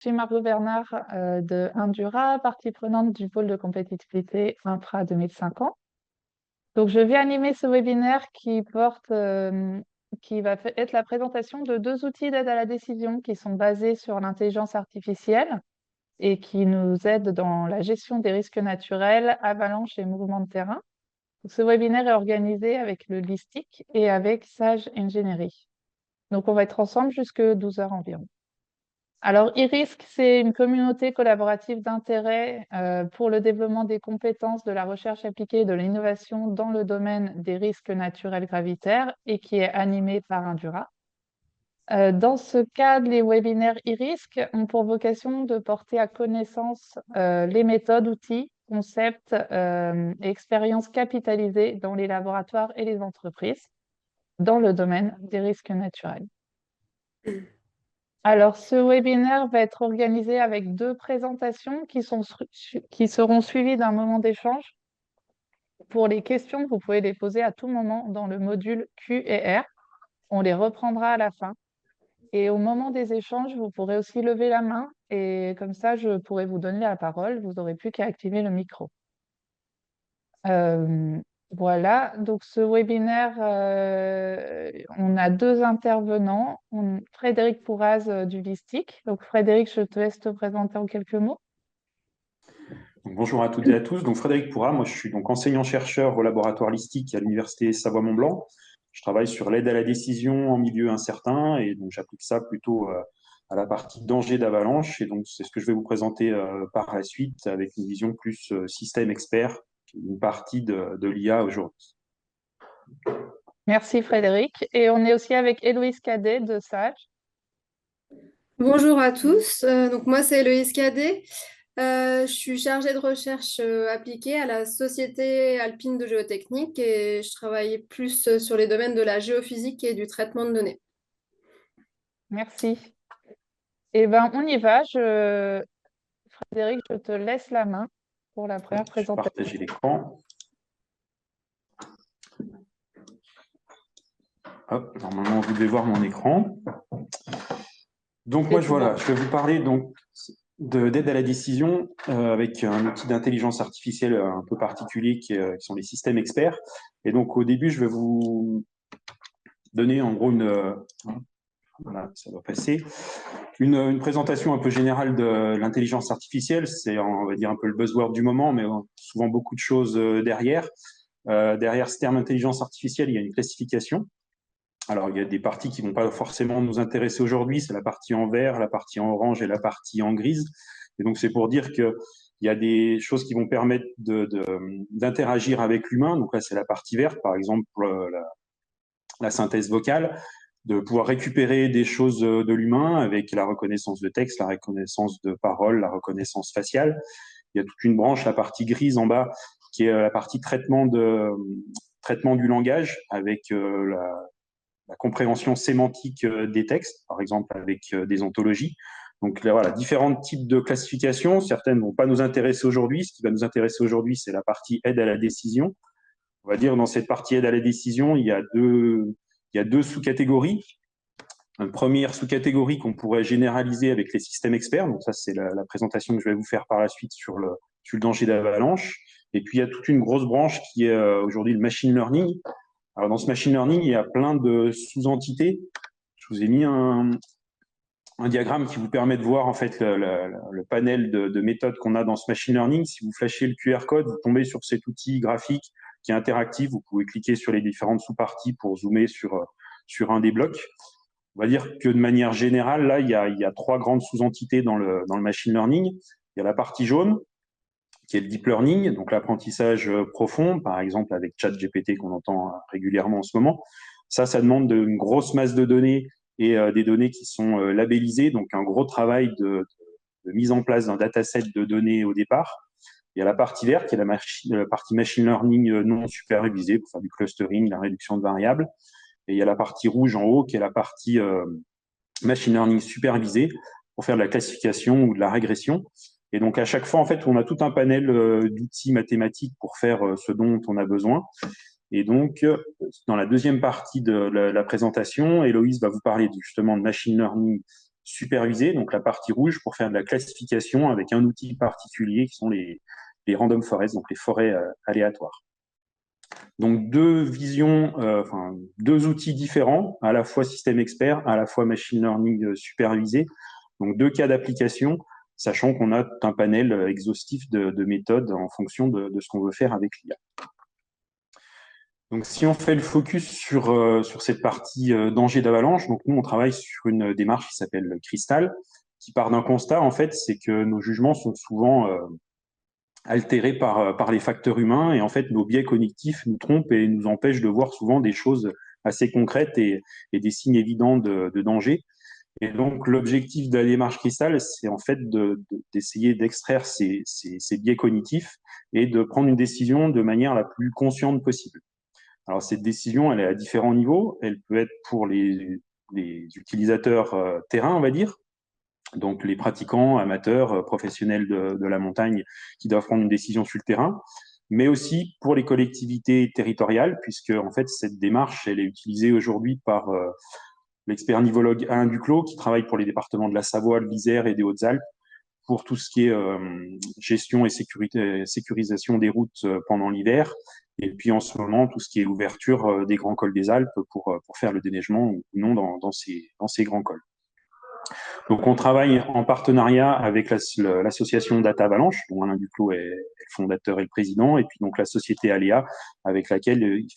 Je suis Margot Bernard de Indura, partie prenante du pôle de compétitivité Infra 2050. Donc, je vais animer ce webinaire qui va être la présentation de deux outils d'aide à la décision qui sont basés sur l'intelligence artificielle et qui nous aident dans la gestion des risques naturels, avalanches et mouvements de terrain. Donc, ce webinaire est organisé avec le LISTIC et avec Sage Engineering. Donc, on va être ensemble jusque 12 heures environ. Alors, e-Risk, c'est une communauté collaborative d'intérêt pour le développement des compétences de la recherche appliquée et de l'innovation dans le domaine des risques naturels gravitaires et qui est animée par Indura. Dans ce cadre, les webinaires e-Risk ont pour vocation de porter à connaissance les méthodes, outils, concepts et expériences capitalisées dans les laboratoires et les entreprises dans le domaine des risques naturels. Alors, ce webinaire va être organisé avec deux présentations qui seront suivies d'un moment d'échange. Pour les questions, vous pouvez les poser à tout moment dans le module Q et R. On les reprendra à la fin. Et au moment des échanges, vous pourrez aussi lever la main et comme ça, je pourrai vous donner la parole. Vous n'aurez plus qu'à activer le micro. Voilà, donc ce webinaire, on a deux intervenants. Frédéric Pourraz du LISTIC. Donc Frédéric, je te laisse te présenter en quelques mots. Donc, bonjour à toutes et à tous. Donc Frédéric Pourraz, moi je suis donc enseignant-chercheur au laboratoire LISTIC à l'université Savoie-Mont-Blanc. Je travaille sur l'aide à la décision en milieu incertain et donc j'applique ça plutôt à la partie danger d'avalanche. Et donc c'est ce que je vais vous présenter par la suite avec une vision plus système expert, une partie de l'IA aujourd'hui. Merci Frédéric. Et on est aussi avec Héloïse Cadet de Sage. Bonjour à tous. Donc moi, c'est Héloïse Cadet. Je suis chargée de recherche appliquée à la Société alpine de géotechnique et je travaille plus sur les domaines de la géophysique et du traitement de données. Merci. Eh bien, on y va. Frédéric, je te laisse la main pour la première Je vais présentation. partager l'écran. Hop, normalement, vous devez voir mon écran. Donc moi, je vais vous parler donc d'aide à la décision avec un outil d'intelligence artificielle un peu particulier qui sont les systèmes experts. Et donc au début, je vais vous donner en gros voilà, ça doit passer, une présentation un peu générale de l'intelligence artificielle. C'est, on va dire, un peu le buzzword du moment, mais souvent beaucoup de choses derrière. Derrière ce terme intelligence artificielle, il y a une classification. Alors, il y a des parties qui ne vont pas forcément nous intéresser aujourd'hui, c'est la partie en vert, la partie en orange et la partie en grise. Et donc, c'est pour dire qu'il y a des choses qui vont permettre d'interagir avec l'humain. Donc là, c'est la partie verte, par exemple, la synthèse vocale, de pouvoir récupérer des choses de l'humain avec la reconnaissance de texte, la reconnaissance de parole, la reconnaissance faciale. Il y a toute une branche, la partie grise en bas, qui est la partie traitement du langage avec la compréhension sémantique des textes, par exemple avec des ontologies. Donc là, voilà, différents types de classifications. Certaines ne vont pas nous intéresser aujourd'hui. Ce qui va nous intéresser aujourd'hui, c'est la partie aide à la décision. On va dire dans cette partie aide à la décision, il y a deux sous-catégories. Une première sous-catégorie qu'on pourrait généraliser avec les systèmes experts. Donc ça, c'est la présentation que je vais vous faire par la suite sur le danger d'avalanche. Et puis, il y a toute une grosse branche qui est aujourd'hui le machine learning. Alors, dans ce machine learning, il y a plein de sous-entités. Je vous ai mis un diagramme qui vous permet de voir en fait le panel de méthodes qu'on a dans ce machine learning. Si vous flashez le QR code, vous tombez sur cet outil graphique qui est interactif. Vous pouvez cliquer sur les différentes sous-parties pour zoomer sur un des blocs. On va dire que de manière générale, là, il y a trois grandes sous-entités dans le machine learning. Il y a la partie jaune, qui est le deep learning, donc l'apprentissage profond, par exemple avec ChatGPT qu'on entend régulièrement en ce moment. Ça demande une grosse masse de données et des données qui sont labellisées, donc un gros travail de mise en place d'un dataset de données au départ. Il y a la partie verte, qui est la partie machine learning non supervisée pour faire du clustering, la réduction de variables. Et il y a la partie rouge en haut, qui est la partie machine learning supervisée pour faire de la classification ou de la régression. Et donc, à chaque fois, en fait, on a tout un panel d'outils mathématiques pour faire ce dont on a besoin. Et donc, dans la deuxième partie de la présentation, Héloïse va vous parler justement de machine learning supervisée, donc la partie rouge pour faire de la classification avec un outil particulier qui sont les random forests, donc les forêts aléatoires. Donc deux visions, deux outils différents, à la fois système expert, à la fois machine learning supervisé, donc deux cas d'application, sachant qu'on a un panel exhaustif de méthodes en fonction de ce qu'on veut faire avec l'IA. Donc, si on fait le focus sur cette partie danger d'avalanche, donc nous, on travaille sur une démarche qui s'appelle Crystal, qui part d'un constat, en fait, c'est que nos jugements sont souvent altérés par les facteurs humains, et en fait, nos biais cognitifs nous trompent et nous empêchent de voir souvent des choses assez concrètes et des signes évidents de danger. Et donc, l'objectif de la démarche Crystal, c'est en fait d'essayer d'extraire ces biais cognitifs et de prendre une décision de manière la plus consciente possible. Alors, cette décision, elle est à différents niveaux. Elle peut être pour les utilisateurs terrain, on va dire, donc les pratiquants, amateurs, professionnels de la montagne qui doivent prendre une décision sur le terrain, mais aussi pour les collectivités territoriales, puisque en fait, cette démarche, elle est utilisée aujourd'hui par l'expert nivologue Alain Duclos, qui travaille pour les départements de la Savoie, de l'Isère et des Hautes-Alpes, pour tout ce qui est gestion et sécurisation des routes pendant l'hiver, et puis en ce moment, tout ce qui est ouverture des grands cols des Alpes pour faire le déneigement ou non dans ces grands cols. Donc, on travaille en partenariat avec l'association Data Avalanche, dont Alain Duclos est le fondateur et le président, et puis donc la société Aléa, avec laquelle il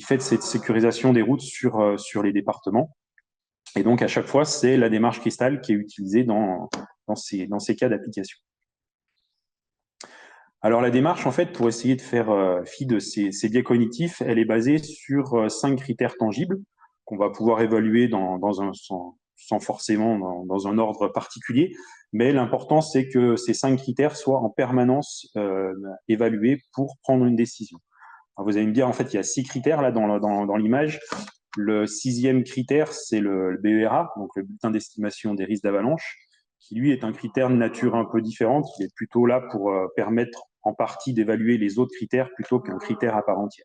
fait cette sécurisation des routes sur les départements. Et donc, à chaque fois, c'est la démarche Crystal qui est utilisée dans ces cas d'application. Alors, la démarche, en fait, pour essayer de faire fi de ces biais cognitifs, elle est basée sur 5 critères tangibles qu'on va pouvoir évaluer sans forcément dans un ordre particulier. Mais l'important, c'est que ces 5 critères soient en permanence évalués pour prendre une décision. Alors, vous allez me dire, en fait, il y a 6 critères là dans l'image. Le 6e critère, c'est le BERA, donc le bulletin d'estimation des risques d'avalanche, qui lui est un critère de nature un peu différente. Il est plutôt là pour permettre en partie d'évaluer les autres critères plutôt qu'un critère à part entière.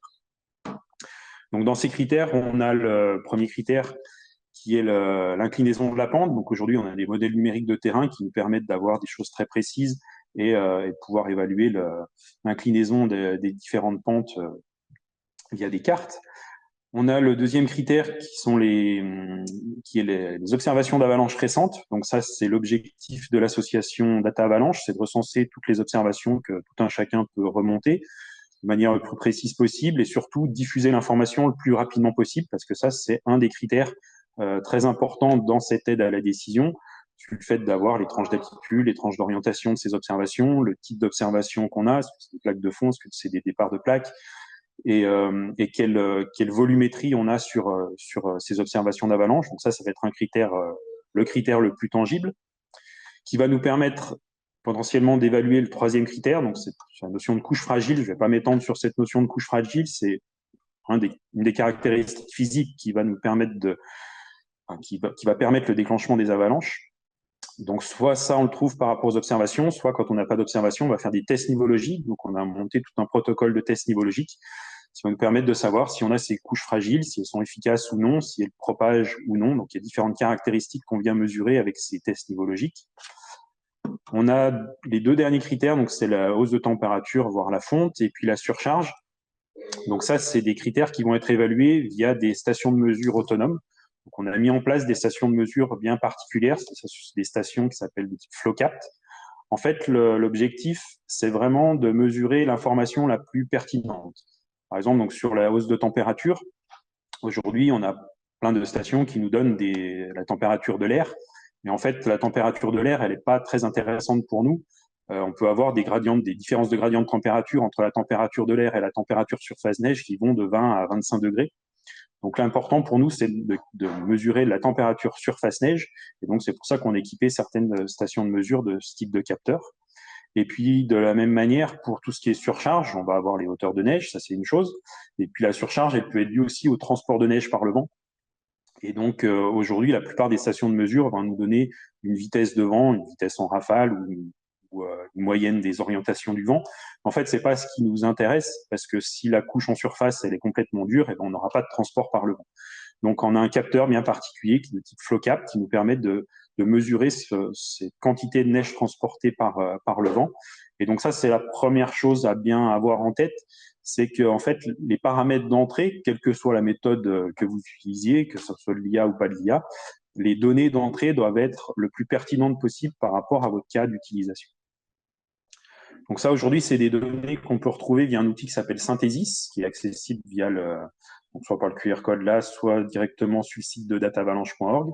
Donc dans ces critères, on a le premier critère qui est l'inclinaison de la pente. Donc aujourd'hui, on a des modèles numériques de terrain qui nous permettent d'avoir des choses très précises et de pouvoir évaluer l'inclinaison des différentes pentes via des cartes. On a le deuxième critère qui est les observations d'avalanche récentes. Donc ça, c'est l'objectif de l'association Data Avalanche, c'est de recenser toutes les observations que tout un chacun peut remonter de manière le plus précise possible et surtout diffuser l'information le plus rapidement possible parce que ça, c'est un des critères très importants dans cette aide à la décision. Le fait d'avoir les tranches d'altitude, les tranches d'orientation de ces observations, le type d'observation qu'on a, est-ce que c'est des plaques de fond, est-ce que c'est des départs de plaques, et quelle volumétrie on a sur ces observations d'avalanche. Donc ça va être un critère, le critère le plus tangible, qui va nous permettre potentiellement d'évaluer le troisième critère. Donc c'est la notion de couche fragile. Je ne vais pas m'étendre sur cette notion de couche fragile. C'est une des caractéristiques physiques qui va nous permettre qui va permettre le déclenchement des avalanches. Donc, soit ça, on le trouve par rapport aux observations, soit quand on n'a pas d'observation, on va faire des tests nivologiques. Donc, on a monté tout un protocole de tests nivologiques qui va nous permettre de savoir si on a ces couches fragiles, si elles sont efficaces ou non, si elles propagent ou non. Donc, il y a différentes caractéristiques qu'on vient mesurer avec ces tests nivologiques. On a les deux derniers critères, donc c'est la hausse de température, voire la fonte, et puis la surcharge. Donc ça, c'est des critères qui vont être évalués via des stations de mesure autonomes. Donc, on a mis en place des stations de mesure bien particulières, des stations qui s'appellent des types FlowCapt. En fait, l'objectif, c'est vraiment de mesurer l'information la plus pertinente. Par exemple, donc sur la hausse de température, aujourd'hui, on a plein de stations qui nous donnent la température de l'air. Mais en fait, la température de l'air, elle n'est pas très intéressante pour nous. On peut avoir des différences de gradient de température entre la température de l'air et la température surface neige qui vont de 20 à 25 degrés. Donc l'important pour nous, c'est de mesurer la température surface neige. Et donc c'est pour ça qu'on a équipé certaines stations de mesure de ce type de capteur. Et puis de la même manière, pour tout ce qui est surcharge, on va avoir les hauteurs de neige, ça c'est une chose. Et puis la surcharge, elle peut être due aussi au transport de neige par le vent. Et donc aujourd'hui, la plupart des stations de mesure vont nous donner une vitesse de vent, une vitesse en rafale ou une moyenne des orientations du vent. En fait, c'est pas ce qui nous intéresse parce que si la couche en surface elle est complètement dure, et ben on n'aura pas de transport par le vent. Donc, on a un capteur bien particulier de type FlowCap qui nous permet de mesurer ces quantités de neige transportées par le vent. Et donc ça, c'est la première chose à bien avoir en tête, c'est que en fait, les paramètres d'entrée, quelle que soit la méthode que vous utilisiez, que ce soit de l'IA ou pas de l'IA, les données d'entrée doivent être le plus pertinentes possible par rapport à votre cas d'utilisation. Donc ça, aujourd'hui, c'est des données qu'on peut retrouver via un outil qui s'appelle Synthesis, qui est accessible via donc soit par le QR code là, soit directement sur le site de datavalanche.org.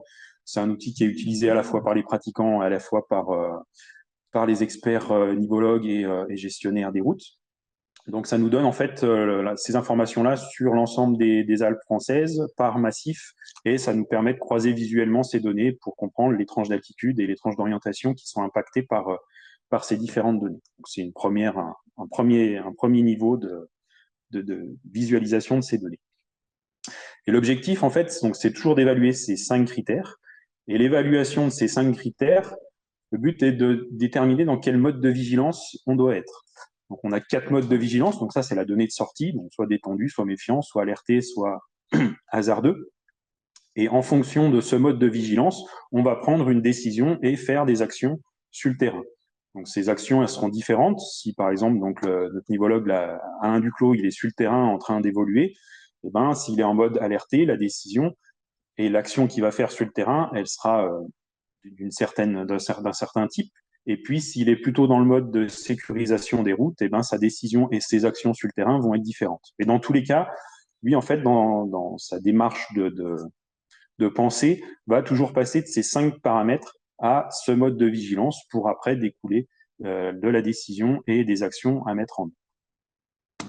C'est un outil qui est utilisé à la fois par les pratiquants, à la fois par les experts nivologues et gestionnaires des routes. Donc ça nous donne en fait ces informations-là sur l'ensemble des Alpes françaises par massif, et ça nous permet de croiser visuellement ces données pour comprendre les tranches d'altitude et les tranches d'orientation qui sont impactées par ces différentes données. C'est un premier niveau de visualisation de ces données. Et l'objectif, en fait, c'est toujours d'évaluer ces 5 critères. Et l'évaluation de ces 5 critères, le but est de déterminer dans quel mode de vigilance on doit être. Donc, on a 4 modes de vigilance. Donc, ça, c'est la donnée de sortie, donc soit détendu, soit méfiant, soit alerté, soit hasardeux. Et en fonction de ce mode de vigilance, on va prendre une décision et faire des actions sur le terrain. Donc, ces actions, elles seront différentes. Si, par exemple, notre nivologue, Alain Duclos, il est sur le terrain en train d'évoluer, eh ben, s'il est en mode alerté, la décision et l'action qu'il va faire sur le terrain, elle sera d'un certain type. Et puis, s'il est plutôt dans le mode de sécurisation des routes, eh ben, sa décision et ses actions sur le terrain vont être différentes. Et dans tous les cas, lui, en fait, dans sa démarche de pensée, va toujours passer de ces 5 paramètres à ce mode de vigilance pour après découler de la décision et des actions à mettre en œuvre.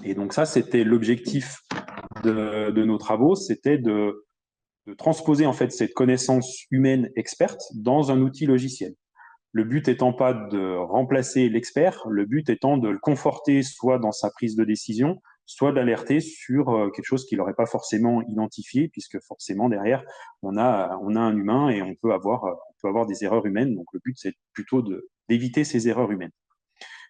Et donc ça, c'était l'objectif de nos travaux, c'était de transposer en fait cette connaissance humaine experte dans un outil logiciel. Le but étant pas de remplacer l'expert, le but étant de le conforter soit dans sa prise de décision, soit d'alerter sur quelque chose qu'il n'aurait pas forcément identifié, puisque forcément derrière, on a un humain et on peut avoir des erreurs humaines. Donc le but, c'est plutôt d'éviter ces erreurs humaines.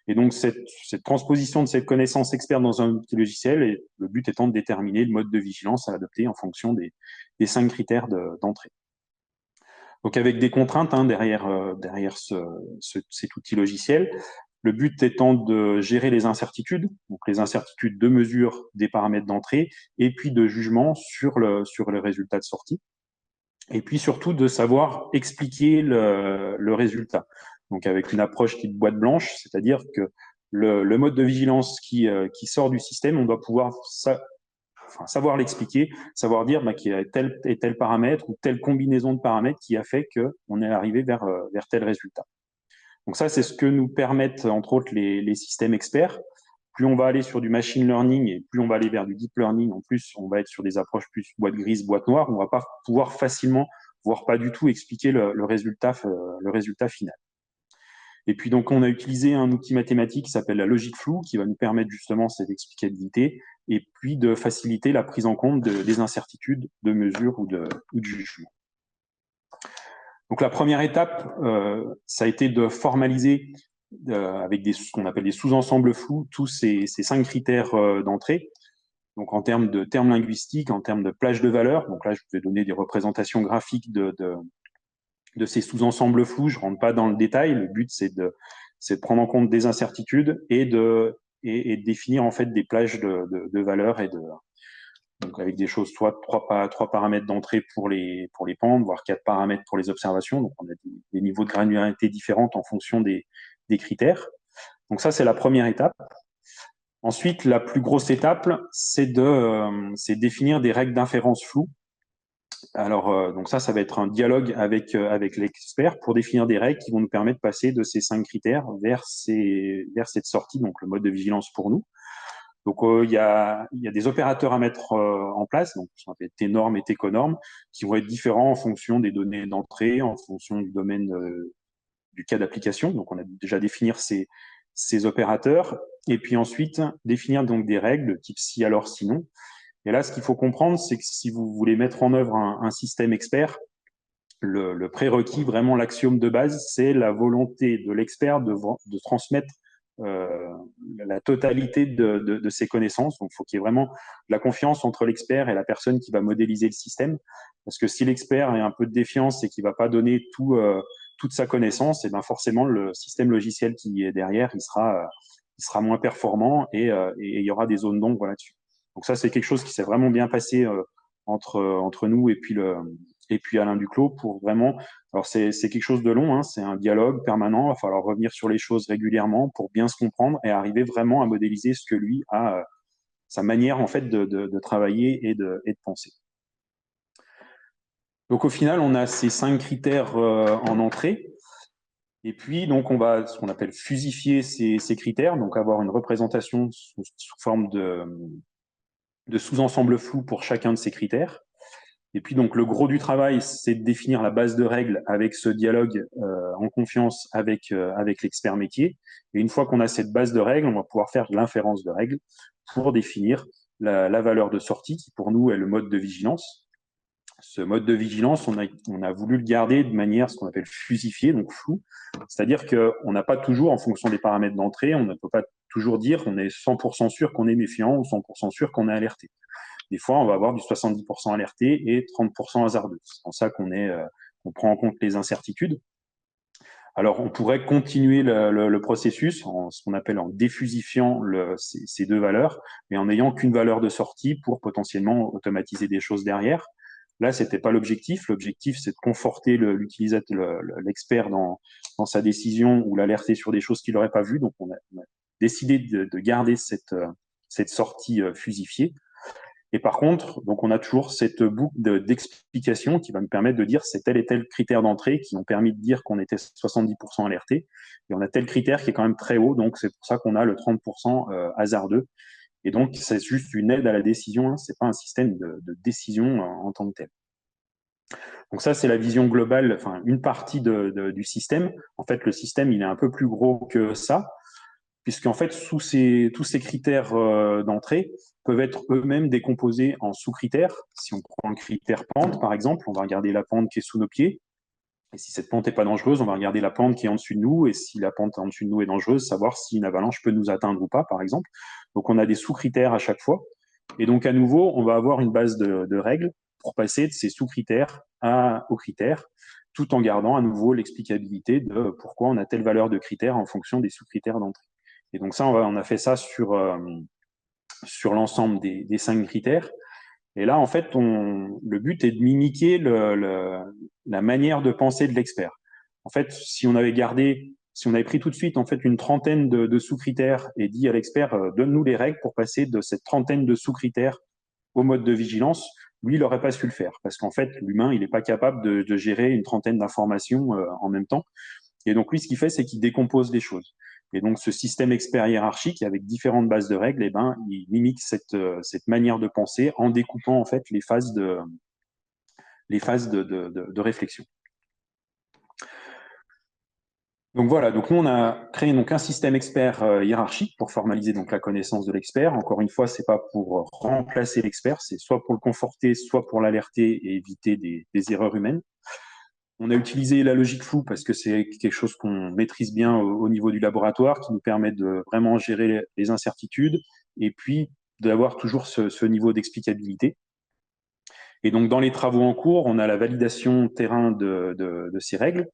Et donc cette transposition de cette connaissance experte dans un outil logiciel, et le but étant de déterminer le mode de vigilance à adopter en fonction des 5 critères d'entrée. Donc avec des contraintes derrière cet outil logiciel, le but étant de gérer les incertitudes, donc les incertitudes de mesure des paramètres d'entrée, et puis de jugement sur le résultat de sortie, et puis surtout de savoir expliquer le résultat. Donc avec une approche type boîte blanche, c'est-à-dire que le mode de vigilance qui sort du système, on doit pouvoir savoir l'expliquer, savoir dire qu'il y a tel et tel paramètre ou telle combinaison de paramètres qui a fait qu'on est arrivé vers tel résultat. Donc ça, c'est ce que nous permettent entre autres les systèmes experts. Plus on va aller sur du machine learning et plus on va aller vers du deep learning, en plus on va être sur des approches plus boîte grise, boîte noire, on ne va pas pouvoir facilement, voire pas du tout, expliquer le résultat final. Et puis donc on a utilisé un outil mathématique qui s'appelle la logique floue, qui va nous permettre justement cette explicabilité et puis de faciliter la prise en compte des incertitudes de mesure ou de jugement. Donc la première étape, ça a été de formaliser avec ce qu'on appelle des sous-ensembles flous tous ces 5 critères d'entrée. Donc en termes de termes linguistiques, en termes de plage de valeurs, donc là je vais donner des représentations graphiques de ces sous-ensembles flous. Je ne rentre pas dans le détail. Le but, c'est de prendre en compte des incertitudes et de définir en fait des plages de valeurs donc avec des choses, soit 3 paramètres d'entrée pour les pentes, voire 4 paramètres pour les observations. Donc on a des niveaux de granularité différents en fonction des critères. Donc ça, c'est la première étape. Ensuite, la plus grosse étape, c'est définir des règles d'inférence floues. Alors, donc ça va être un dialogue avec l'expert pour définir des règles qui vont nous permettre de passer de ces 5 critères vers cette sortie, donc le mode de vigilance pour nous. Donc, il y a des opérateurs à mettre en place, donc ce qu'on appelle T-normes et T-conormes, qui vont être différents en fonction des données d'entrée, en fonction du domaine du cas d'application. Donc, on a déjà définir ces opérateurs, et puis ensuite définir donc des règles type si alors sinon. Et là, ce qu'il faut comprendre, c'est que si vous voulez mettre en œuvre un système expert, le prérequis, vraiment l'axiome de base, c'est la volonté de l'expert de transmettre la totalité de ses connaissances. Donc, il faut qu'il y ait vraiment de la confiance entre l'expert et la personne qui va modéliser le système. Parce que si l'expert a un peu de défiance et qu'il ne va pas donner toute sa connaissance, et ben forcément, le système logiciel qui est derrière, il sera moins performant et il y aura des zones d'ombre là-dessus. Donc ça, c'est quelque chose qui s'est vraiment bien passé entre nous et puis Alain Duclos pour vraiment. Alors c'est quelque chose de long, hein, c'est un dialogue permanent. Il va falloir revenir sur les choses régulièrement pour bien se comprendre et arriver vraiment à modéliser ce que lui a, sa manière en fait de travailler et de penser. Donc au final, on a ces 5 critères en entrée. Et puis, donc, on va ce qu'on appelle fusifier ces critères, donc avoir une représentation sous forme de sous-ensemble flou pour chacun de ces critères. Et puis, donc, le gros du travail, c'est de définir la base de règles avec ce dialogue en confiance avec l'expert métier. Et une fois qu'on a cette base de règles, on va pouvoir faire de l'inférence de règles pour définir la valeur de sortie, qui pour nous est le mode de vigilance. Ce mode de vigilance, on a voulu le garder de manière ce qu'on appelle fusifiée, donc flou. C'est-à-dire qu'on n'a pas toujours, en fonction des paramètres d'entrée, on ne peut pas toujours dire qu'on est 100% sûr qu'on est méfiant ou 100% sûr qu'on est alerté. Des fois, on va avoir du 70% alerté et 30% hasardeux. C'est pour ça qu'on prend en compte les incertitudes. Alors, on pourrait continuer le processus en ce qu'on appelle en défusifiant ces deux valeurs et en n'ayant qu'une valeur de sortie pour potentiellement automatiser des choses derrière. Là, c'était pas l'objectif. L'objectif, c'est de conforter l'utilisateur, l'expert dans sa décision ou l'alerter sur des choses qu'il n'aurait pas vues. Donc, on a décidé de garder cette sortie fusifiée. Et par contre, donc on a toujours cette boucle d'explication qui va nous permettre de dire c'est tel et tel critère d'entrée qui ont permis de dire qu'on était 70% alerté. Et on a tel critère qui est quand même très haut, donc c'est pour ça qu'on a le 30% hasardeux. Et donc, c'est juste une aide à la décision, hein, c'est pas un système de décision en tant que tel. Donc ça, c'est la vision globale, enfin une partie du système. En fait, le système, il est un peu plus gros que ça, puisqu'en fait, tous ces critères d'entrée peuvent être eux-mêmes décomposés en sous-critères. Si on prend le critère pente, par exemple, on va regarder la pente qui est sous nos pieds. Et si cette pente n'est pas dangereuse, on va regarder la pente qui est en dessus de nous. Et si la pente en dessus de nous est dangereuse, savoir si une avalanche peut nous atteindre ou pas, par exemple. Donc, on a des sous-critères à chaque fois. Et donc, à nouveau, on va avoir une base de règles pour passer de ces sous-critères aux critères, tout en gardant à nouveau l'explicabilité de pourquoi on a telle valeur de critères en fonction des sous-critères d'entrée. Et donc ça, on a fait ça sur l'ensemble des 5 critères. Et là, en fait, le but est de mimiquer la manière de penser de l'expert. En fait, si on avait pris tout de suite en fait une trentaine de sous-critères et dit à l'expert donne-nous les règles pour passer de cette trentaine de sous-critères au mode de vigilance, lui, il n'aurait pas su le faire parce qu'en fait, l'humain, il n'est pas capable de gérer une trentaine d'informations en même temps. Et donc, lui, ce qu'il fait, c'est qu'il décompose les choses. Et donc, ce système expert hiérarchique, avec différentes bases de règles, eh ben, il limite cette manière de penser en découpant en fait les phases de réflexion. Donc voilà, donc nous on a créé donc un système expert hiérarchique pour formaliser donc la connaissance de l'expert. Encore une fois, c'est pas pour remplacer l'expert, c'est soit pour le conforter, soit pour l'alerter et éviter des erreurs humaines. On a utilisé la logique floue parce que c'est quelque chose qu'on maîtrise bien au niveau du laboratoire, qui nous permet de vraiment gérer les incertitudes et puis d'avoir toujours ce niveau d'explicabilité. Et donc, dans les travaux en cours, on a la validation terrain de ces règles.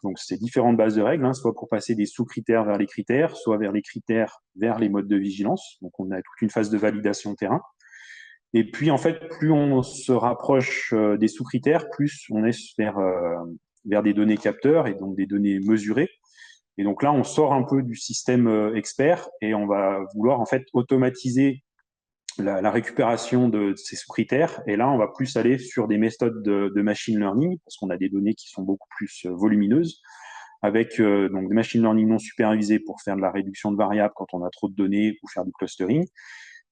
Donc, c'est différentes bases de règles, hein, soit pour passer des sous-critères vers les critères, soit vers les critères vers les modes de vigilance. Donc, on a toute une phase de validation terrain. Et puis, en fait, plus on se rapproche des sous-critères, plus on est vers des données capteurs et donc des données mesurées. Et donc là, on sort un peu du système expert et on va vouloir en fait automatiser la récupération de ces sous-critères. Et là, on va plus aller sur des méthodes de machine learning parce qu'on a des données qui sont beaucoup plus volumineuses avec donc des machine learning non supervisées pour faire de la réduction de variables quand on a trop de données ou faire du clustering.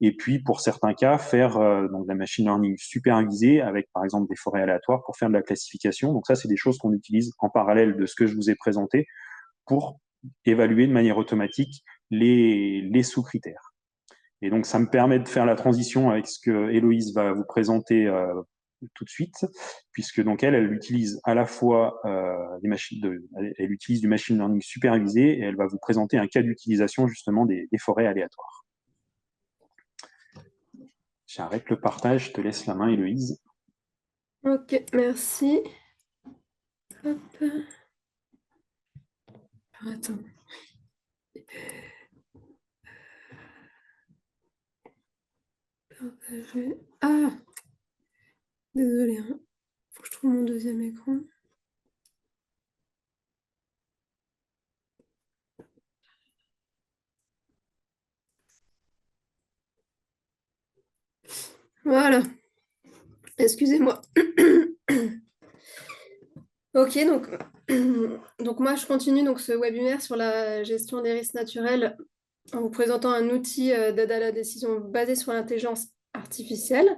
Et puis, pour certains cas, faire donc de la machine learning supervisée avec, par exemple, des forêts aléatoires pour faire de la classification. Donc ça, c'est des choses qu'on utilise en parallèle de ce que je vous ai présenté pour évaluer de manière automatique les sous-critères. Et donc, ça me permet de faire la transition avec ce que Héloïse va vous présenter tout de suite, puisque donc elle utilise à la fois elle utilise du machine learning supervisé et elle va vous présenter un cas d'utilisation justement des forêts aléatoires. J'arrête le partage, je te laisse la main, Héloïse. Ok, merci. Hop. Attends. Partager. Ah, désolé, hein. Faut que je trouve mon deuxième écran. Voilà. Excusez-moi. Ok, donc moi je continue donc ce webinaire sur la gestion des risques naturels en vous présentant un outil d'aide à la décision basé sur l'intelligence artificielle.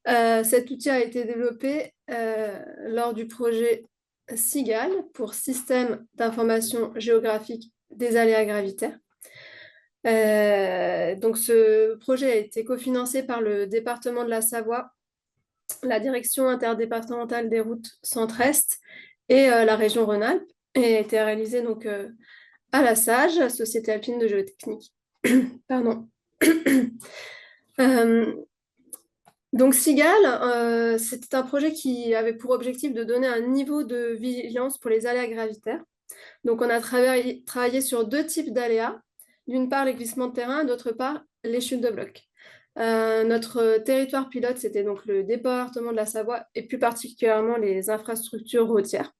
Cet outil a été développé lors du projet SIGAL pour Système d'information géographique des aléas gravitaires. Donc ce projet a été cofinancé par le département de la Savoie, la direction interdépartementale des routes Centre-Est et la région Rhône-Alpes, et a été réalisé donc à la SAGE, Société alpine de géotechnique. Pardon. Donc SIGAL, c'était un projet qui avait pour objectif de donner un niveau de vigilance pour les aléas gravitaires. Donc on a travaillé sur deux types d'aléas. D'une part les glissements de terrain, d'autre part les chutes de blocs. Notre territoire pilote, c'était donc le département de la Savoie et plus particulièrement les infrastructures routières.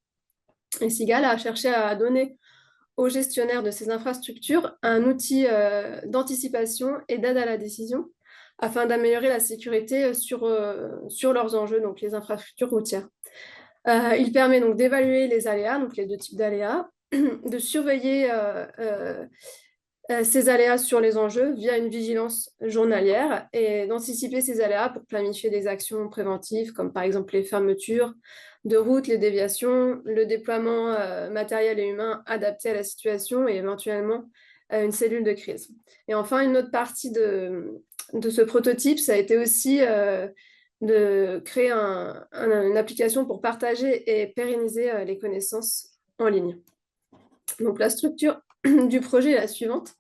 Et SIGAL a cherché à donner aux gestionnaires de ces infrastructures un outil d'anticipation et d'aide à la décision afin d'améliorer la sécurité sur leurs enjeux, donc les infrastructures routières. Il permet donc d'évaluer les aléas, donc les deux types d'aléas, de surveiller ces aléas sur les enjeux via une vigilance journalière et d'anticiper ces aléas pour planifier des actions préventives comme par exemple les fermetures de routes, les déviations, le déploiement matériel et humain adapté à la situation et éventuellement une cellule de crise. Et enfin, une autre partie de ce prototype, ça a été aussi de créer une application pour partager et pérenniser les connaissances en ligne. Donc la structure du projet est la suivante.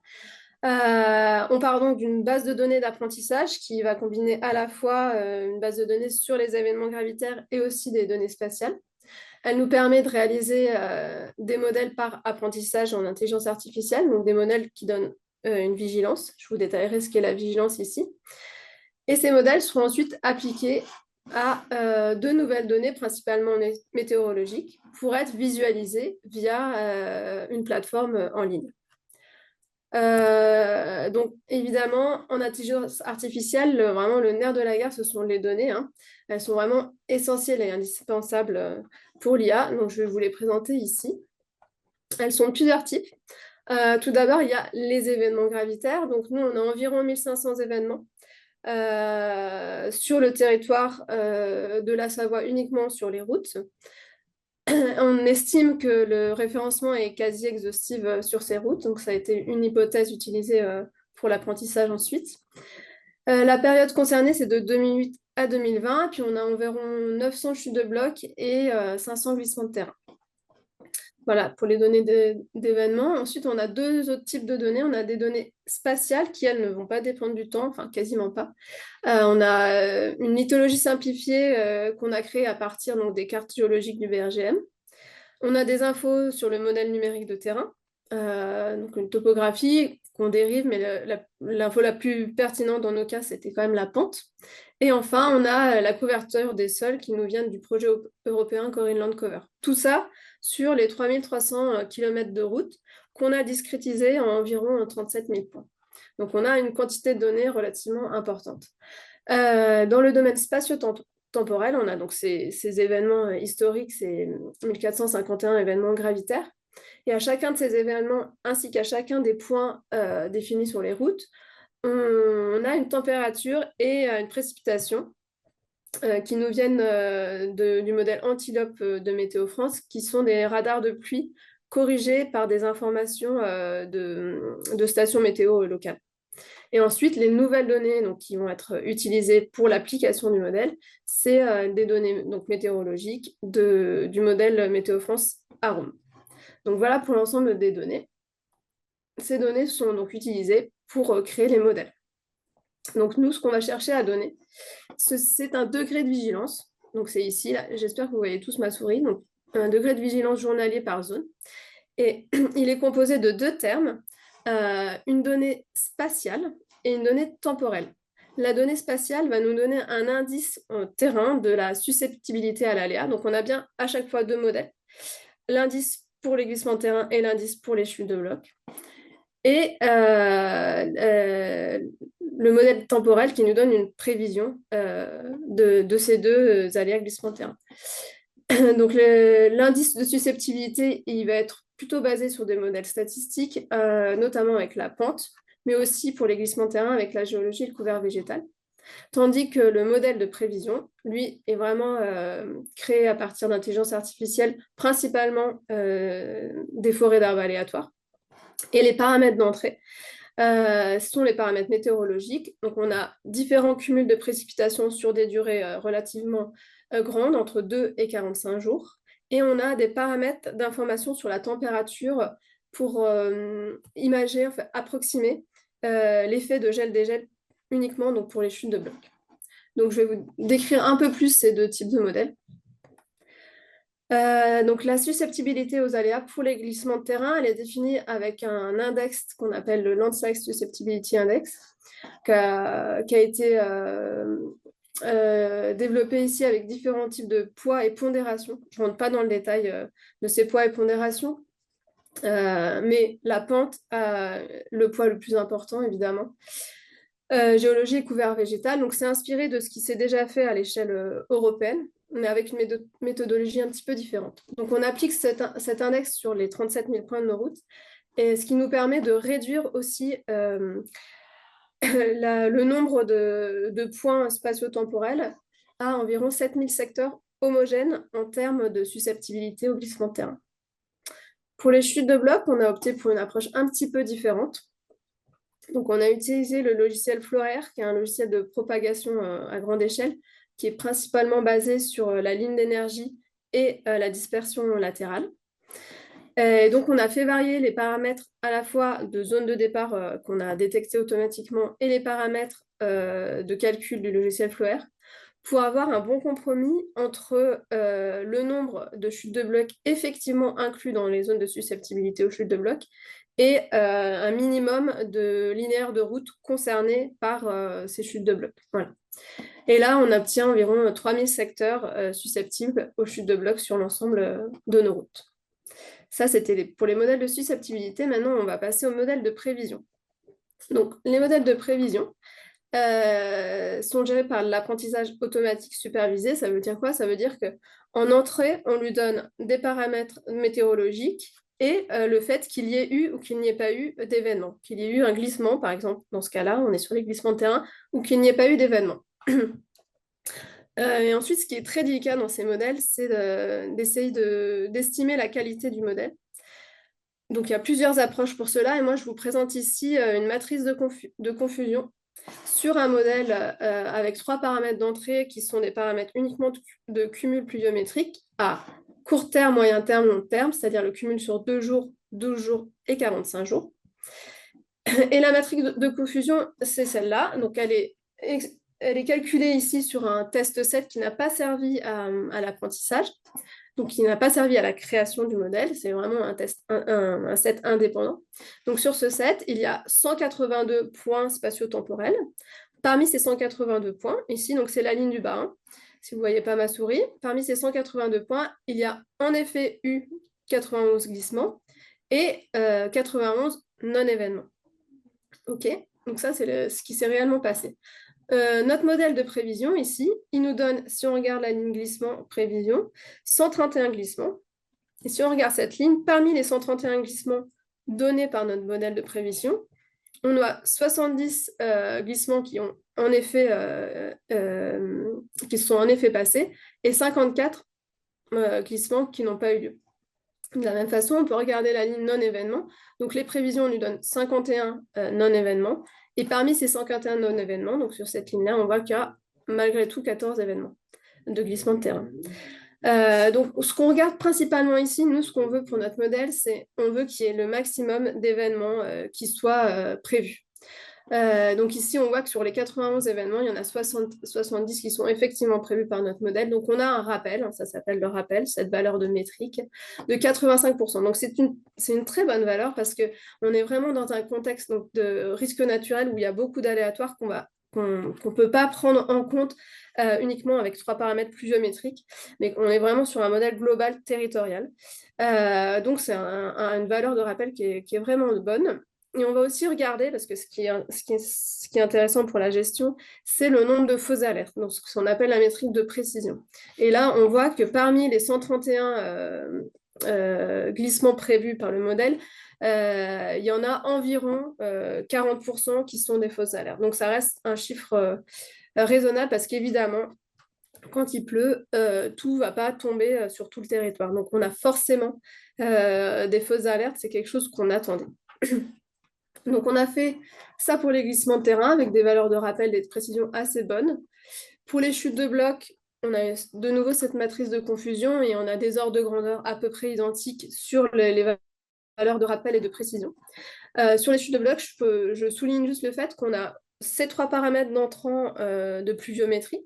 On part donc d'une base de données d'apprentissage qui va combiner à la fois une base de données sur les événements gravitaires et aussi des données spatiales. Elle nous permet de réaliser des modèles par apprentissage en intelligence artificielle, donc des modèles qui donnent une vigilance. Je vous détaillerai ce qu'est la vigilance ici. Et ces modèles seront ensuite appliqués à de nouvelles données, principalement météorologiques, pour être visualisées via une plateforme en ligne. Donc évidemment, en intelligence artificielle, vraiment le nerf de la guerre, ce sont les données. Hein. Elles sont vraiment essentielles et indispensables pour l'IA. Donc je vais vous les présenter ici. Elles sont de plusieurs types. Tout d'abord, il y a les événements gravitaires. Donc nous, on a environ 1500 événements sur le territoire de la Savoie, uniquement sur les routes. On estime que le référencement est quasi exhaustif sur ces routes, donc ça a été une hypothèse utilisée pour l'apprentissage ensuite. La période concernée, c'est de 2008 à 2020, puis on a environ 900 chutes de blocs et 500 glissements de terrain. Voilà, pour les données d'événements. Ensuite, on a deux autres types de données. On a des données spatiales qui, elles, ne vont pas dépendre du temps, enfin quasiment pas. On a une lithologie simplifiée qu'on a créée à partir donc, des cartes géologiques du BRGM. On a des infos sur le modèle numérique de terrain, donc une topographie qu'on dérive, mais l'info la plus pertinente dans nos cas, c'était quand même la pente. Et enfin, on a la couverture des sols qui nous viennent du projet européen Core Inland Cover. Tout ça sur les 3300 km de route qu'on a discrétisé en environ 37 000 points. Donc, on a une quantité de données relativement importante. Dans le domaine spatio-temporel, on a donc ces événements historiques, ces 1451 événements gravitaires. Et à chacun de ces événements, ainsi qu'à chacun des points définis sur les routes, on a une température et une précipitation qui nous viennent du modèle Antilope de Météo France, qui sont des radars de pluie corrigés par des informations de stations météo locales. Et ensuite, les nouvelles données donc, qui vont être utilisées pour l'application du modèle, c'est des données donc, météorologiques du modèle Météo France Arome. Donc voilà pour l'ensemble des données. Ces données sont donc utilisées pour créer les modèles. Donc nous, ce qu'on va chercher à donner, c'est un degré de vigilance. Donc c'est ici, là, j'espère que vous voyez tous ma souris. Donc un degré de vigilance journalier par zone. Et il est composé de 2 termes, une donnée spatiale et une donnée temporelle. La donnée spatiale va nous donner un indice en terrain de la susceptibilité à l'aléa. Donc on a bien à chaque fois 2 modèles. L'indice pour les glissements de terrain et l'indice pour les chutes de blocs. Et le modèle temporel qui nous donne une prévision de ces 2 aléas glissements de terrain. Donc l'indice de susceptibilité, il va être plutôt basé sur des modèles statistiques, notamment avec la pente, mais aussi pour les glissements de terrain avec la géologie et le couvert végétal. Tandis que le modèle de prévision, lui, est vraiment créé à partir d'intelligence artificielle, principalement des forêts d'arbres aléatoires. Et les paramètres d'entrée, ce sont les paramètres météorologiques. Donc, on a différents cumuls de précipitations sur des durées relativement grandes, entre 2 et 45 jours. Et on a des paramètres d'information sur la température pour imager, enfin, approximer l'effet de gel-dégel uniquement donc, pour les chutes de blocs. Donc, je vais vous décrire un peu plus ces 2 types de modèles. Donc la susceptibilité aux aléas pour les glissements de terrain, elle est définie avec un index qu'on appelle le Landside Susceptibility Index, qui a été développé ici avec différents types de poids et pondérations. Je ne rentre pas dans le détail de ces poids et pondérations, mais la pente a le poids le plus important, évidemment. Géologie et couvert végétal, donc c'est inspiré de ce qui s'est déjà fait à l'échelle européenne, mais avec une méthodologie un petit peu différente. Donc on applique cet index sur les 37 000 points de nos routes, et ce qui nous permet de réduire aussi le nombre de points spatio-temporels à environ 7 000 secteurs homogènes en termes de susceptibilité au glissement de terrain. Pour les chutes de blocs, on a opté pour une approche un petit peu différente. Donc, on a utilisé le logiciel Florer, qui est un logiciel de propagation à grande échelle, qui est principalement basé sur la ligne d'énergie et la dispersion latérale. Et donc, on a fait varier les paramètres à la fois de zone de départ qu'on a détectés automatiquement et les paramètres de calcul du logiciel Florer pour avoir un bon compromis entre le nombre de chutes de blocs effectivement inclus dans les zones de susceptibilité aux chutes de blocs et un minimum de linéaires de route concernés par ces chutes de blocs. Voilà. Et là, on obtient environ 3000 secteurs susceptibles aux chutes de blocs sur l'ensemble de nos routes. Ça, c'était pour les modèles de susceptibilité. Maintenant, on va passer aux modèles de prévision. Donc, les modèles de prévision sont gérés par l'apprentissage automatique supervisé. Ça veut dire quoi? Ça veut dire qu'en entrée, on lui donne des paramètres météorologiques et le fait qu'il y ait eu ou qu'il n'y ait pas eu d'événement. Qu'il y ait eu un glissement, par exemple, dans ce cas-là, on est sur les glissements de terrain, ou qu'il n'y ait pas eu d'événement. Et ensuite, ce qui est très délicat dans ces modèles, c'est d'essayer d'estimer la qualité du modèle. Donc, il y a plusieurs approches pour cela, et moi, je vous présente ici une matrice de confusion sur un modèle avec 3 paramètres d'entrée qui sont des paramètres uniquement de cumul pluviométrique à court terme, moyen terme, long terme, c'est-à-dire le cumul sur 2 jours, 12 jours et 45 jours. Et la matrice de confusion, c'est celle-là. Donc, elle est calculée ici sur un test set qui n'a pas servi à l'apprentissage, donc qui n'a pas servi à la création du modèle. C'est vraiment un set indépendant. Donc, sur ce set, il y a 182 points spatio-temporels. Parmi ces 182 points, ici, donc c'est la ligne du bas, hein, si vous ne voyez pas ma souris, parmi ces 182 points, il y a en effet eu 91 glissements et 91 non-événements. OK, donc ça, c'est ce qui s'est réellement passé. Notre modèle de prévision, ici, il nous donne, si on regarde la ligne glissement prévision, 131 glissements. Et si on regarde cette ligne, parmi les 131 glissements donnés par notre modèle de prévision, on a 70 glissements qui ont en effet, qui sont en effet passés et 54 glissements qui n'ont pas eu lieu. De la même façon, on peut regarder la ligne non-événement. Donc, les prévisions nous donnent 51 non-événements Et parmi ces 141 non-événements, donc sur cette ligne-là, on voit qu'il y a malgré tout 14 événements de glissement de terrain. Donc, ce qu'on regarde principalement ici, nous, ce qu'on veut pour notre modèle, c'est on veut qu'il y ait le maximum d'événements qui soient prévus. Donc ici, on voit que sur les 91 événements, il y en a 70 qui sont effectivement prévus par notre modèle. Donc on a un rappel, hein, ça s'appelle le rappel, cette valeur de métrique, de 85%. Donc c'est une très bonne valeur parce qu'on est vraiment dans un contexte donc, de risque naturel où il y a beaucoup d'aléatoires qu'on ne peut pas prendre en compte uniquement avec 3 paramètres pluviométriques, mais on est vraiment sur un modèle global territorial. Donc c'est une valeur de rappel qui est vraiment bonne. Et on va aussi regarder, parce que ce qui est intéressant pour la gestion, c'est le nombre de fausses alertes, donc ce qu'on appelle la métrique de précision. Et là, on voit que parmi les 131 glissements prévus par le modèle, il y en a environ 40% qui sont des fausses alertes. Donc ça reste un chiffre raisonnable, parce qu'évidemment, quand il pleut, tout ne va pas tomber sur tout le territoire. Donc on a forcément des fausses alertes, c'est quelque chose qu'on attendait. Donc, on a fait ça pour les glissements de terrain avec des valeurs de rappel et de précision assez bonnes. Pour les chutes de blocs, on a de nouveau cette matrice de confusion et on a des ordres de grandeur à peu près identiques sur les valeurs de rappel et de précision. Sur les chutes de blocs, je souligne juste le fait qu'on a ces 3 paramètres d'entrant de pluviométrie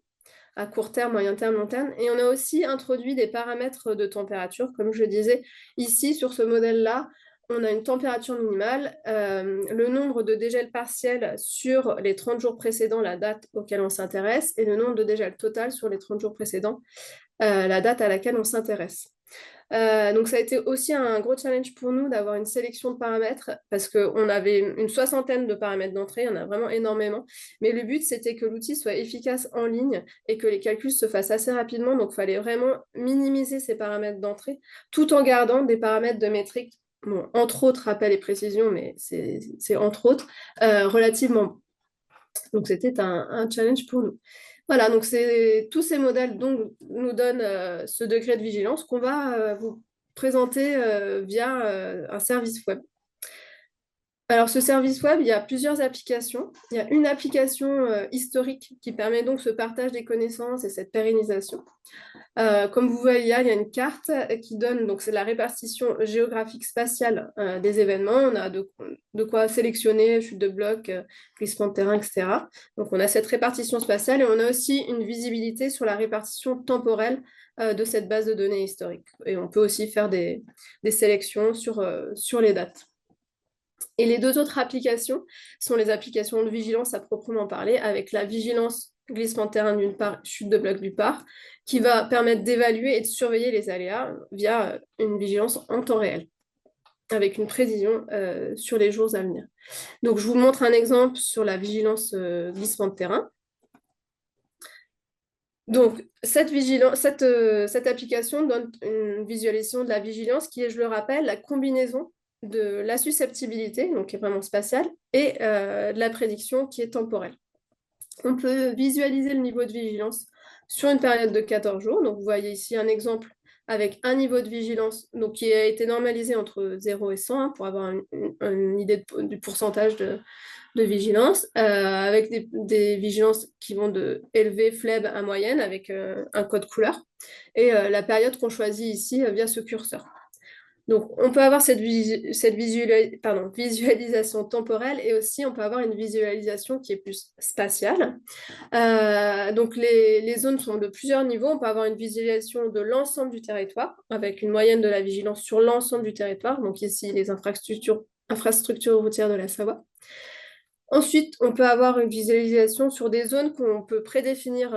à court terme, moyen terme, long terme. Et on a aussi introduit des paramètres de température. Comme je le disais, ici, sur ce modèle-là, on a une température minimale, le nombre de dégels partiels sur les 30 jours précédents, la date auquel on s'intéresse, et le nombre de dégels total sur les 30 jours précédents, la date à laquelle on s'intéresse. Donc ça a été aussi un gros challenge pour nous d'avoir une sélection de paramètres parce qu'on avait une 60aine de paramètres d'entrée, il y en a vraiment énormément, mais le but c'était que l'outil soit efficace en ligne et que les calculs se fassent assez rapidement, donc il fallait vraiment minimiser ces paramètres d'entrée tout en gardant des paramètres de métrique, bon, entre autres rappel et précision, mais c'est entre autres, relativement. Donc c'était un challenge pour nous. Voilà, donc tous ces modèles donc, nous donnent ce degré de vigilance qu'on va vous présenter via un service web. Alors, ce service web, il y a plusieurs applications. Il y a une application historique qui permet donc ce partage des connaissances et cette pérennisation. Comme vous voyez, il y a une carte qui donne, donc c'est la répartition géographique spatiale des événements. On a de quoi sélectionner, chute de blocs, glissement de terrain, etc. Donc on a cette répartition spatiale et on a aussi une visibilité sur la répartition temporelle de cette base de données historique. Et on peut aussi faire des sélections sur les dates. Et les 2 autres applications sont les applications de vigilance à proprement parler, avec la vigilance glissement de terrain d'une part, chute de bloc d'une part, qui va permettre d'évaluer et de surveiller les aléas via une vigilance en temps réel, avec une précision sur les jours à venir. Donc, je vous montre un exemple sur la vigilance glissement de terrain. Donc, cette application donne une visualisation de la vigilance qui est, je le rappelle, la combinaison de la susceptibilité, donc qui est vraiment spatiale, et de la prédiction qui est temporelle. On peut visualiser le niveau de vigilance sur une période de 14 jours. Donc, vous voyez ici un exemple avec un niveau de vigilance donc, qui a été normalisé entre 0 et 100 hein, pour avoir une idée du pourcentage de vigilance, avec des vigilances qui vont de élevé, faible à moyenne avec un code couleur, et la période qu'on choisit ici via ce curseur. Donc, on peut avoir cette visualisation temporelle et aussi on peut avoir une visualisation qui est plus spatiale. Donc, les zones sont de plusieurs niveaux. On peut avoir une visualisation de l'ensemble du territoire avec une moyenne de la vigilance sur l'ensemble du territoire. Donc, ici, les infrastructures routières de la Savoie. Ensuite, on peut avoir une visualisation sur des zones qu'on peut prédéfinir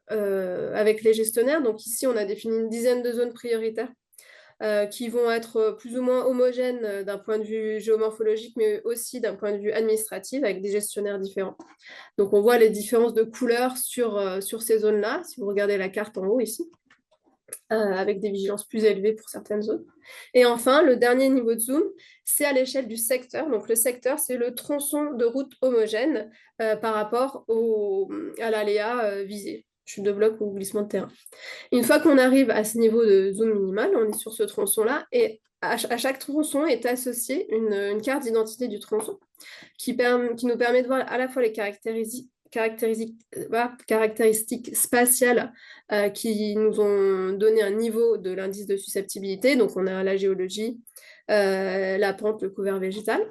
avec les gestionnaires. Donc, ici, on a défini une dizaine de zones prioritaires qui vont être plus ou moins homogènes d'un point de vue géomorphologique, mais aussi d'un point de vue administratif, avec des gestionnaires différents. Donc, on voit les différences de couleurs sur ces zones-là, si vous regardez la carte en haut ici, avec des vigilances plus élevées pour certaines zones. Et enfin, le dernier niveau de zoom, c'est à l'échelle du secteur. Donc, le secteur, c'est le tronçon de route homogène par rapport à l'aléa visé, chute de bloc ou glissement de terrain. Une fois qu'on arrive à ce niveau de zoom minimal, on est sur ce tronçon-là et à chaque tronçon est associée une carte d'identité du tronçon qui nous permet de voir à la fois les caractéristiques spatiales qui nous ont donné un niveau de l'indice de susceptibilité. Donc, on a la géologie, la pente, le couvert végétal.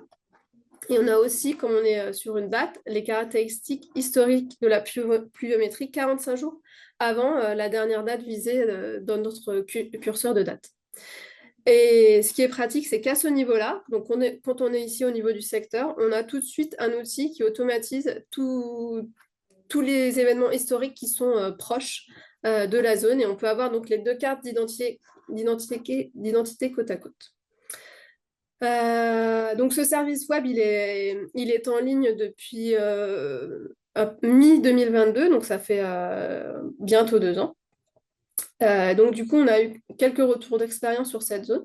Et on a aussi, comme on est sur une date, les caractéristiques historiques de la pluviométrie 45 jours avant la dernière date visée dans notre curseur de date. Et ce qui est pratique, c'est qu'à ce niveau-là, donc quand on est ici au niveau du secteur, on a tout de suite un outil qui automatise tous les événements historiques qui sont proches de la zone et on peut avoir donc les deux cartes d'identité côte à côte. Donc ce service web, il est en ligne depuis mi-2022, donc ça fait bientôt 2 ans. Donc du coup, on a eu quelques retours d'expérience sur cette zone.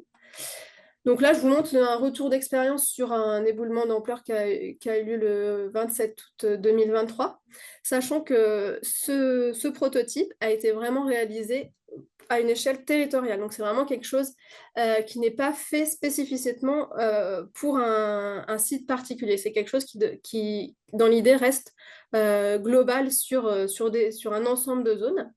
Donc là, je vous montre un retour d'expérience sur un éboulement d'ampleur qui a eu lieu le 27 août 2023, sachant que ce prototype a été vraiment réalisé à une échelle territoriale. Donc c'est vraiment quelque chose qui n'est pas fait spécifiquement pour un site particulier. C'est quelque chose qui dans l'idée, reste global sur un ensemble de zones.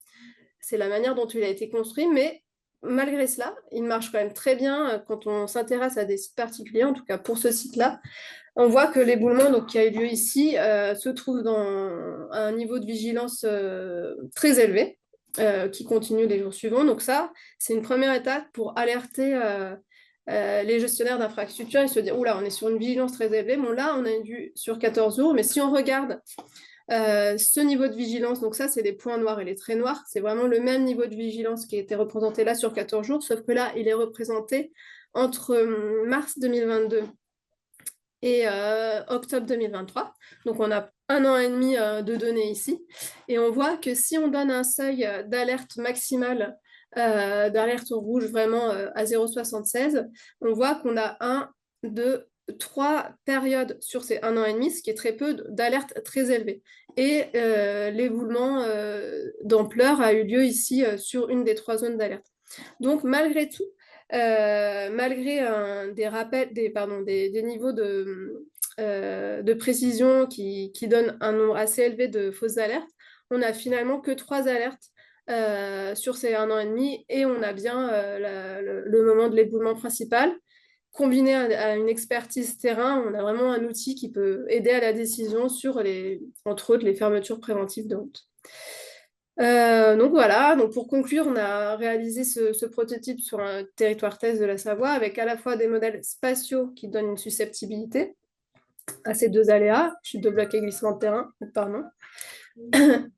C'est la manière dont il a été construit, mais malgré cela, il marche quand même très bien quand on s'intéresse à des sites particuliers, en tout cas pour ce site-là. On voit que l'éboulement qui a eu lieu ici se trouve dans un niveau de vigilance très élevé, qui continue les jours suivants. Donc ça, c'est une première étape pour alerter les gestionnaires d'infrastructure et se dire, oula, on est sur une vigilance très élevée. Bon, là, on a vu sur 14 jours, mais si on regarde ce niveau de vigilance, donc ça, c'est les points noirs et les traits noirs. C'est vraiment le même niveau de vigilance qui a été représenté là sur 14 jours, sauf que là, il est représenté entre mars 2022 et octobre 2023. Donc, on a 1 an et demi de données ici. Et on voit que si on donne un seuil d'alerte maximale, d'alerte rouge vraiment à 0,76, on voit qu'on a 1, 2, 3 périodes sur ces 1 an et demi, ce qui est très peu d'alertes très élevées. Et l'éboulement d'ampleur a eu lieu ici sur une des 3 zones d'alerte. Donc, malgré tout, malgré des niveaux de précision qui donnent un nombre assez élevé de fausses alertes, on n'a finalement que 3 alertes sur ces 1 an et demi et on a bien le moment de l'éboulement principal. Combiné à une expertise terrain, on a vraiment un outil qui peut aider à la décision sur entre autres les fermetures préventives de route. Donc voilà, donc pour conclure, on a réalisé ce prototype sur un territoire test de la Savoie avec à la fois des modèles spatiaux qui donnent une susceptibilité à ces 2 aléas, chute de bloc et glissement de terrain, pardon,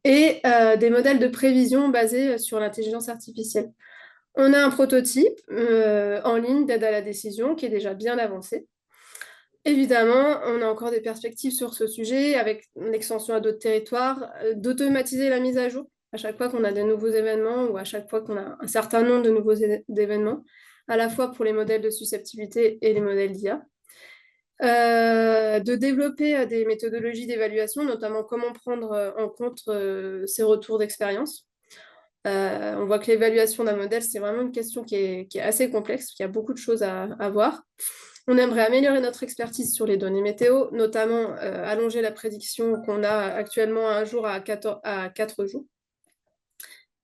et des modèles de prévision basés sur l'intelligence artificielle. On a un prototype en ligne d'aide à la décision qui est déjà bien avancé. Évidemment, on a encore des perspectives sur ce sujet avec l'extension à d'autres territoires, d'automatiser la mise à jour à chaque fois qu'on a de nouveaux événements ou à chaque fois qu'on a un certain nombre de nouveaux événements, à la fois pour les modèles de susceptibilité et les modèles d'IA. De développer des méthodologies d'évaluation, notamment comment prendre en compte ces retours d'expérience. On voit que l'évaluation d'un modèle, c'est vraiment une question qui est assez complexe, il y a beaucoup de choses à voir. On aimerait améliorer notre expertise sur les données météo, notamment allonger la prédiction qu'on a actuellement à 1 jour à 4 jours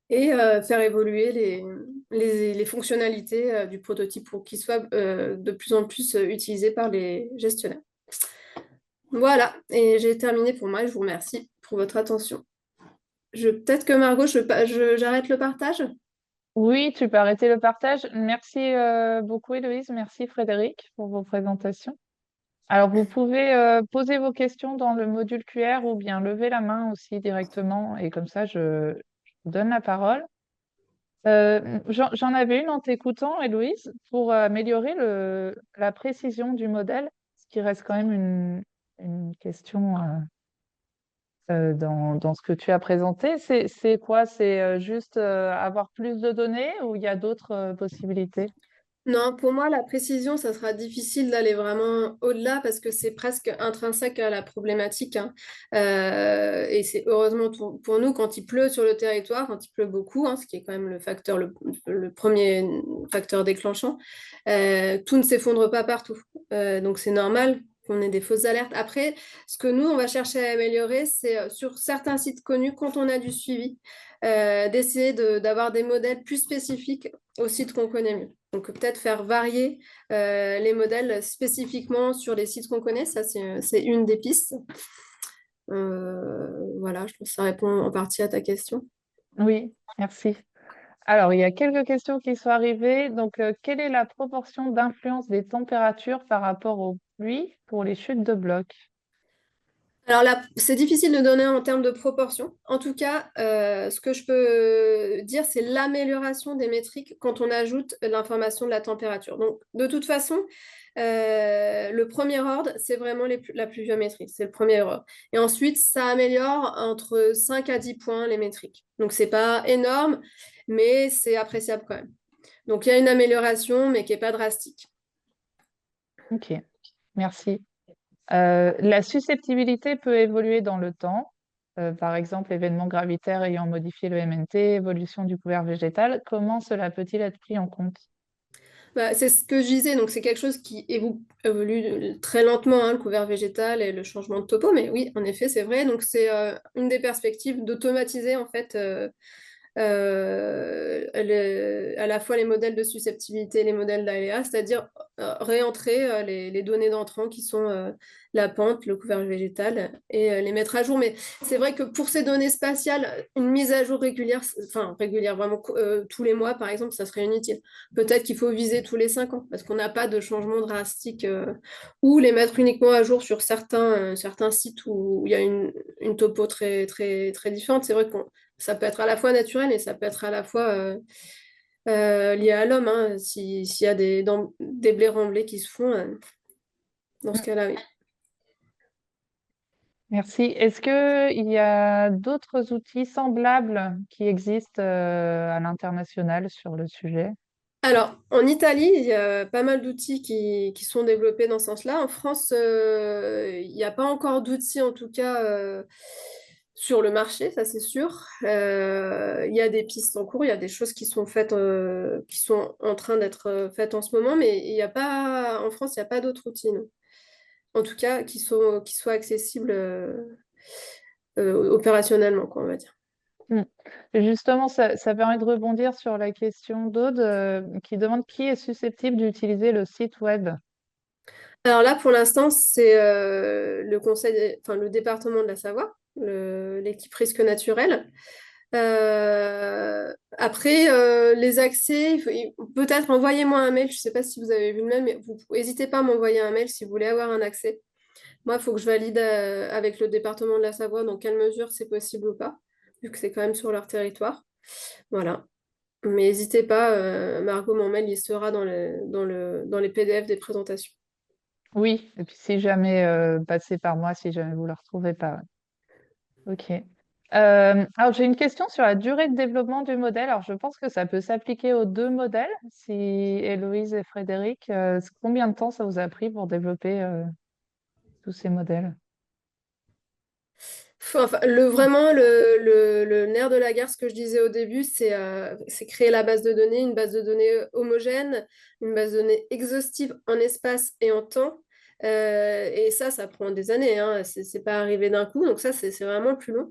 et faire évoluer les fonctionnalités du prototype pour qu'il soit de plus en plus utilisé par les gestionnaires. Voilà, et j'ai terminé pour moi. Je vous remercie pour votre attention. Peut-être que Margot, j'arrête le partage? Oui, tu peux arrêter le partage. Merci beaucoup, Héloïse. Merci, Frédéric, pour vos présentations. Alors, vous pouvez poser vos questions dans le module QR ou bien lever la main aussi directement et comme ça, je vous donne la parole. J'en avais une en t'écoutant, Héloïse, pour améliorer la précision du modèle, ce qui reste quand même une question dans ce que tu as présenté. C'est quoi? C'est juste avoir plus de données ou il y a d'autres possibilités? Non, pour moi, la précision, ça sera difficile d'aller vraiment au-delà parce que c'est presque intrinsèque à la problématique, hein. Et c'est heureusement pour nous quand il pleut sur le territoire, quand il pleut beaucoup, hein, ce qui est quand même le premier facteur déclenchant, tout ne s'effondre pas partout. Donc c'est normal qu'on ait des fausses alertes. Après, ce que nous, on va chercher à améliorer, c'est sur certains sites connus, quand on a du suivi, d'essayer d'avoir des modèles plus spécifiques aux sites qu'on connaît mieux. Donc peut-être faire varier les modèles spécifiquement sur les sites qu'on connaît, ça c'est une des pistes. Voilà, je pense que ça répond en partie à ta question. Oui, merci. Alors, il y a quelques questions qui sont arrivées. Donc, quelle est la proportion d'influence des températures par rapport aux pluies pour les chutes de blocs? Alors là, c'est difficile de donner en termes de proportion. En tout cas, ce que je peux dire, c'est l'amélioration des métriques quand on ajoute l'information de la température. Donc, de toute façon, le premier ordre, c'est vraiment la pluviométrie, c'est le premier ordre. Et ensuite, ça améliore entre 5 à 10 points les métriques. Donc, c'est pas énorme, mais c'est appréciable quand même. Donc, il y a une amélioration, mais qui n'est pas drastique. Ok, merci. La susceptibilité peut évoluer dans le temps. Par exemple, événements gravitaires ayant modifié le MNT, évolution du couvert végétal. Comment cela peut-il être pris en compte? Bah, c'est ce que je disais, donc c'est quelque chose qui évolue très lentement, hein, le couvert végétal et le changement de topo, mais oui, en effet, c'est vrai. Donc c'est une des perspectives d'automatiser en fait à la fois les modèles de susceptibilité et les modèles d'aléa, c'est-à-dire réentrer les données d'entrant qui sont la pente, le couvert végétal, et les mettre à jour. Mais c'est vrai que pour ces données spatiales, une mise à jour régulière, enfin régulière, vraiment tous les mois, par exemple, ça serait inutile. Peut-être qu'il faut viser tous les 5 ans, parce qu'on n'a pas de changement drastique, ou les mettre uniquement à jour sur certains sites où il y a une topo très, très, très différente. C'est vrai qu'on ça peut être à la fois naturel et ça peut être à la fois lié à l'homme, hein. S'il y a des blés remblais qui se font, dans ce Mm. cas-là, oui. Merci. Est-ce qu'il y a d'autres outils semblables qui existent à l'international sur le sujet? Alors, en Italie, il y a pas mal d'outils qui sont développés dans ce sens-là. En France, il n'y a pas encore d'outils, en tout cas, sur le marché, ça c'est sûr. Il y a des pistes en cours, il y a des choses qui sont faites, qui sont en train d'être faites en ce moment, mais il n'y a pas, en France, il n'y a pas d'autres outils, non. En tout cas, qui soient accessibles opérationnellement, quoi, on va dire. Mm. Justement, ça permet de rebondir sur la question d'Aude qui demande qui est susceptible d'utiliser le site web. Alors là, pour l'instant, c'est enfin, le département de la Savoie, l'équipe risque naturel. Après, les accès, peut-être envoyez-moi un mail. Je ne sais pas si vous avez vu le mail, mais vous n'hésitez pas à m'envoyer un mail si vous voulez avoir un accès. Moi, il faut que je valide avec le département de la Savoie dans quelle mesure c'est possible ou pas, vu que c'est quand même sur leur territoire. Voilà. Mais n'hésitez pas, Margot, mon mail, il sera dans les PDF des présentations. Oui, et puis si jamais passez par moi, si jamais vous ne le retrouvez pas. Ok. Alors j'ai une question sur la durée de développement du modèle. Alors je pense que ça peut s'appliquer aux deux modèles. Si Héloïse et Frédéric, combien de temps ça vous a pris pour développer tous ces modèles? Enfin, vraiment, le nerf de la guerre, ce que je disais au début, c'est créer la base de données, une base de données homogène, une base de données exhaustive en espace et en temps. Et ça prend des années, hein. C'est pas arrivé d'un coup, donc ça, c'est vraiment le plus long.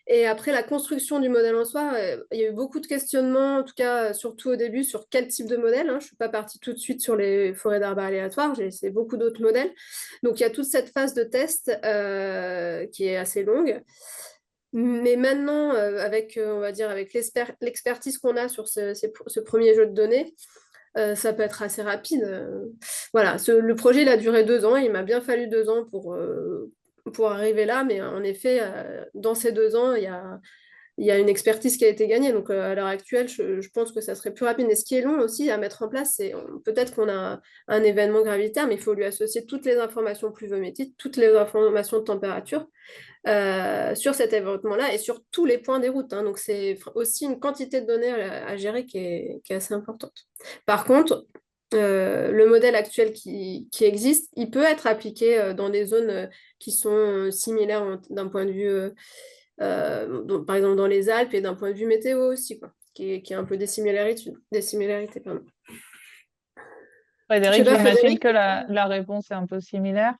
Et après, la construction du modèle en soi, il y a eu beaucoup de questionnements, en tout cas, surtout au début, sur quel type de modèle, hein. Je ne suis pas partie tout de suite sur les forêts d'arbres aléatoires, j'ai essayé beaucoup d'autres modèles. Donc, il y a toute cette phase de test qui est assez longue. Mais maintenant, avec, on va dire, avec l'expertise qu'on a sur ce premier jeu de données, ça peut être assez rapide. Voilà, le projet, il a duré 2 ans. Il m'a bien fallu 2 ans pour arriver là. Mais en effet, dans ces 2 ans, il y a une expertise qui a été gagnée. Donc, à l'heure actuelle, je pense que ça serait plus rapide. Et ce qui est long aussi à mettre en place, c'est peut-être qu'on a un événement gravitaire, mais il faut lui associer toutes les informations pluviométriques, toutes les informations de température sur cet événement-là et sur tous les points des routes, hein. Donc, c'est aussi une quantité de données à gérer qui est assez importante. Par contre, le modèle actuel qui existe, il peut être appliqué dans des zones qui sont similaires d'un point de vue, par exemple dans les Alpes et d'un point de vue météo aussi, quoi, qui a un peu des similarités, pardon. Je sais Frédéric, pas, j'imagine Frédéric. que la réponse est un peu similaire.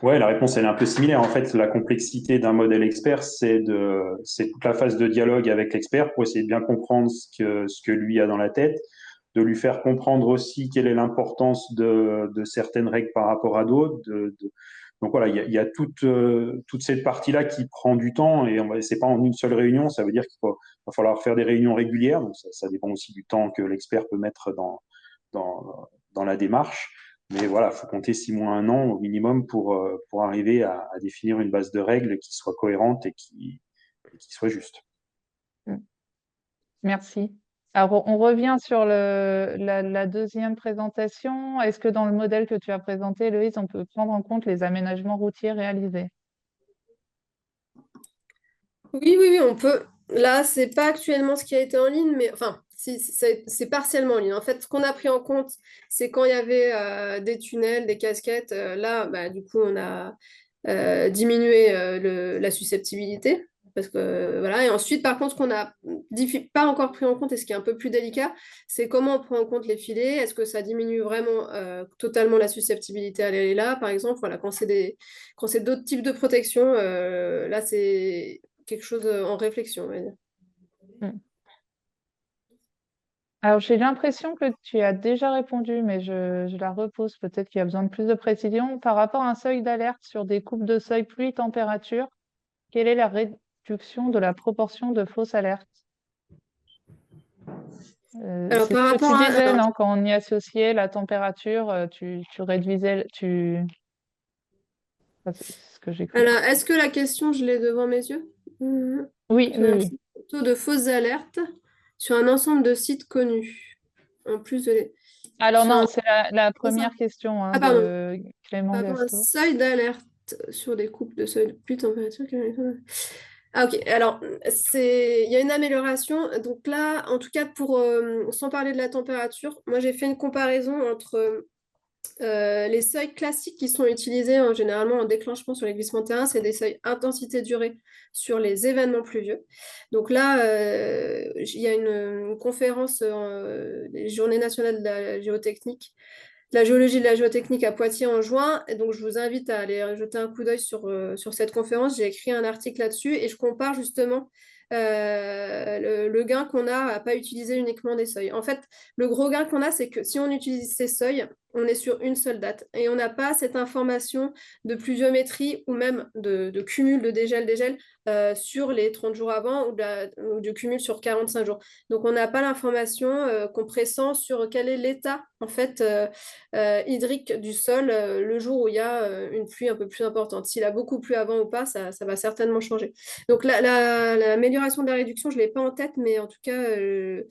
Ouais, la réponse elle est un peu similaire. En fait, la complexité d'un modèle expert, c'est toute la phase de dialogue avec l'expert pour essayer de bien comprendre ce que lui a dans la tête, de lui faire comprendre aussi quelle est l'importance de certaines règles par rapport à d'autres. Donc voilà, il y a toute cette partie-là qui prend du temps et c'est pas en une seule réunion. Ça veut dire va falloir faire des réunions régulières. Donc ça dépend aussi du temps que l'expert peut mettre dans la démarche. Mais voilà, il faut compter 6 mois, un an au minimum pour arriver à définir une base de règles qui soit cohérente et qui soit juste. Mm. Merci. Alors, on revient sur la deuxième présentation. Est-ce que dans le modèle que tu as présenté, Loïse, on peut prendre en compte les aménagements routiers réalisés? Oui, on peut. Là, c'est pas actuellement ce qui a été en ligne, mais enfin, si, c'est partiellement en ligne. En fait, ce qu'on a pris en compte, c'est quand il y avait des tunnels, des casquettes. Là, bah, du coup, on a diminué la susceptibilité. Parce que voilà. Et ensuite, par contre, ce qu'on n'a pas encore pris en compte, et ce qui est un peu plus délicat, c'est comment on prend en compte les filets. Est-ce que ça diminue vraiment totalement la susceptibilité à aller là, par exemple, voilà, quand c'est d'autres types de protection, là, c'est quelque chose en réflexion, on va dire. Mm. Alors, j'ai l'impression que tu as déjà répondu, mais je la repose. Peut-être qu'il y a besoin de plus de précision. Par rapport à un seuil d'alerte sur des coupes de seuil pluie-température, quelle est la réduction de la proportion de fausses alertes? Alors, C'est par ce que rapport tu à... disais, alors, non? Quand on y associait la température, tu réduisais, enfin, c'est ce que j'ai cru. est-ce que la question, je l'ai devant mes yeux? Oui, oui, oui. Taux de fausses alertes sur un ensemble de sites connus. En plus de Alors sur non, un... c'est la c'est ça. première question hein, Ah, pardon. de Clément Par rapport à un Gasto. seuil d'alerte sur des coupes de seuil de pluie, température... Ah, ok. Alors, il y a une amélioration. Donc là, en tout cas, sans parler de la température, moi, j'ai fait une comparaison entre les seuils classiques qui sont utilisés généralement en déclenchement sur les glissements de terrain, c'est des seuils intensité-durée sur les événements pluvieux. Donc là, il y a une conférence des Journées nationales de la géotechnique, de la géologie et de la géotechnique à Poitiers en juin. Et donc, je vous invite à aller jeter un coup d'œil sur cette conférence. J'ai écrit un article là-dessus et je compare justement le gain qu'on a à ne pas utiliser uniquement des seuils. En fait, le gros gain qu'on a, c'est que si on utilise ces seuils, on est sur une seule date et on n'a pas cette information de pluviométrie ou même de cumul de dégel sur les 30 jours avant ou de cumul sur 45 jours. Donc on n'a pas l'information qu'on pressent sur quel est l'état en fait hydrique du sol le jour où il y a une pluie un peu plus importante. S'il a beaucoup plu avant ou pas, ça va certainement changer. Donc l'amélioration de la réduction, je ne l'ai pas en tête, mais en tout cas, je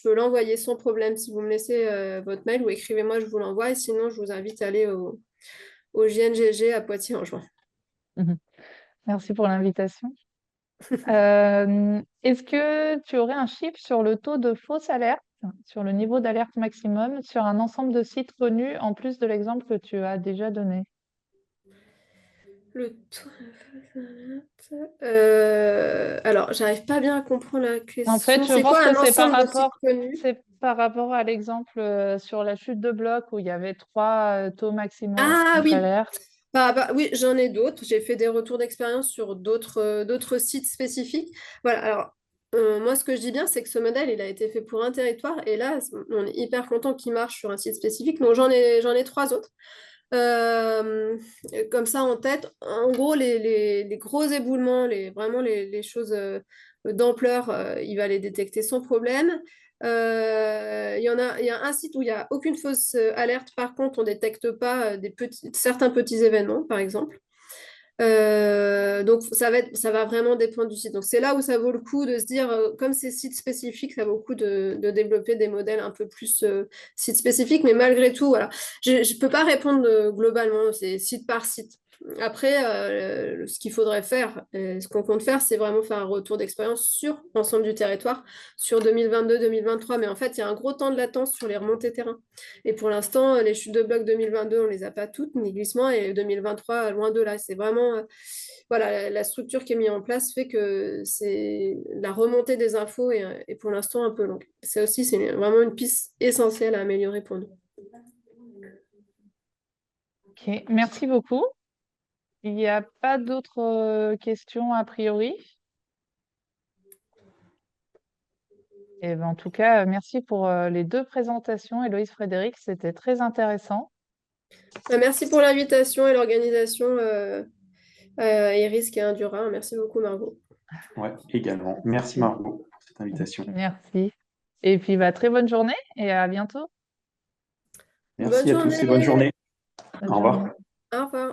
peux l'envoyer sans problème si vous me laissez votre mail ou écrivez-moi, je vous l'envoie. Et sinon, je vous invite à aller au JNGG à Poitiers en juin. Mhm. Merci pour l'invitation. Est-ce que tu aurais un chiffre sur le taux de fausse alerte, sur le niveau d'alerte maximum, sur un ensemble de sites connus, en plus de l'exemple que tu as déjà donné? Le taux alors, j'arrive pas bien à comprendre la En fait, question. je C'est pense quoi que un ensemble de sites connus? c'est par rapport à l'exemple sur la chute de bloc où il y avait trois taux maximaux Ah oui, d'alerte. oui, j'en ai d'autres. J'ai fait des retours d'expérience sur d'autres sites spécifiques. Voilà, alors moi, ce que je dis bien, c'est que ce modèle, il a été fait pour un territoire et là, on est hyper content qu'il marche sur un site spécifique. Donc, j'en ai trois autres. Euh, Comme ça en tête, en gros, les gros éboulements, vraiment les choses d'ampleur, il va les détecter sans problème. Il y a un site où il n'y a aucune fausse alerte, par contre, on ne détecte pas certains petits événements, par exemple. Donc, ça va vraiment dépendre du site. Donc, c'est là où ça vaut le coup de se dire, comme c'est site spécifique, ça vaut le coup de développer des modèles un peu plus site spécifiques. Mais malgré tout, voilà, je ne peux pas répondre globalement, c'est site par site. Après, ce qu'il faudrait faire, ce qu'on compte faire, c'est vraiment faire un retour d'expérience sur l'ensemble du territoire, sur 2022-2023. Mais en fait, il y a un gros temps de latence sur les remontées terrain. Et pour l'instant, les chutes de blocs 2022, on ne les a pas toutes, ni glissement, et 2023, loin de là. C'est vraiment, voilà, la structure qui est mise en place fait que c'est la remontée des infos est pour l'instant un peu longue. C'est aussi, c'est vraiment une piste essentielle à améliorer pour nous. Ok, merci beaucoup. Il n'y a pas d'autres questions a priori. Et ben, en tout cas, merci pour les deux présentations, Héloïse, Frédéric, c'était très intéressant. Merci pour l'invitation et l'organisation, Iris et Indura. Merci beaucoup, Margot. Ouais, également. Merci Margot pour cette invitation. Merci. Et puis, très bonne journée et à bientôt. Merci Bonne à tous et journée. bonne journée. Bonne Au revoir. journée. Au revoir.